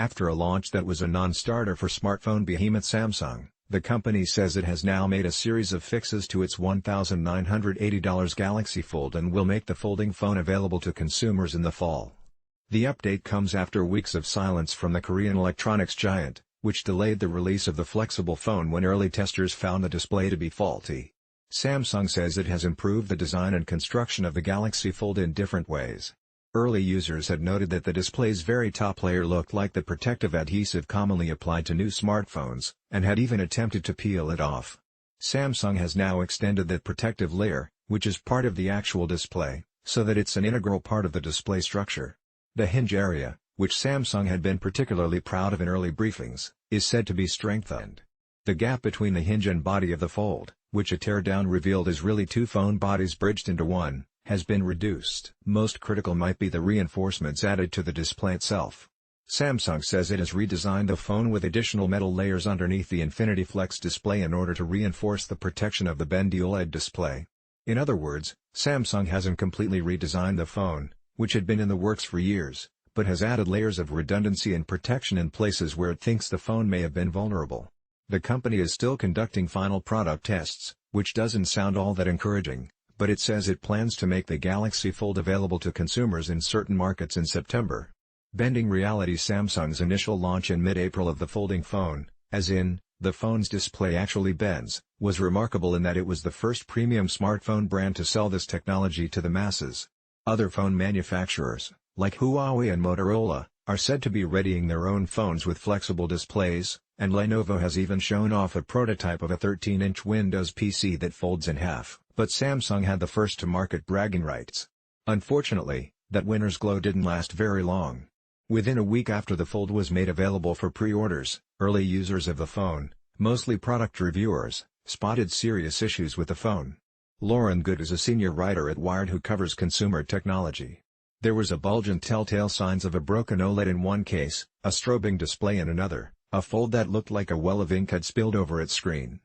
After a launch that was a non-starter for smartphone behemoth Samsung, the company says it has now made a series of fixes to its $1,980 Galaxy Fold and will make the folding phone available to consumers in the fall. The update comes after weeks of silence from the Korean electronics giant, which delayed the release of the flexible phone when early testers found the display to be faulty. Samsung says it has improved the design and construction of the Galaxy Fold in different ways. Early users had noted that the display's very top layer looked like the protective adhesive commonly applied to new smartphones, and had even attempted to peel it off. Samsung has now extended that protective layer, which is part of the actual display, so that it's an integral part of the display structure. The hinge area, which Samsung had been particularly proud of in early briefings, is said to be strengthened. The gap between the hinge and body of the Fold, which a teardown revealed is really two phone bodies bridged into one, has been reduced. Most critical might be the reinforcements added to the display itself. Samsung says it has redesigned the phone with additional metal layers underneath the Infinity Flex display in order to reinforce the protection of the bendy OLED display. In other words, Samsung hasn't completely redesigned the phone, which had been in the works for years, but has added layers of redundancy and protection in places where it thinks the phone may have been vulnerable. The company is still conducting final product tests, which doesn't sound all that encouraging, but it says it plans to make the Galaxy Fold available to consumers in certain markets in September. Bending Reality Samsung's initial launch in mid-April of the folding phone, as in, the phone's display actually bends, was remarkable in that it was the first premium smartphone brand to sell this technology to the masses. Other phone manufacturers, like Huawei and Motorola, are said to be readying their own phones with flexible displays, and Lenovo has even shown off a prototype of a 13-inch Windows PC that folds in half. But Samsung had the first-to-market bragging rights. Unfortunately, that winner's glow didn't last very long. Within a week after the Fold was made available for pre-orders, early users of the phone, mostly product reviewers, spotted serious issues with the phone. Lauren Good is a senior writer at Wired who covers consumer technology. There was a bulgent telltale signs of a broken OLED in one case, a strobing display in another, a Fold that looked like a well of ink had spilled over its screen.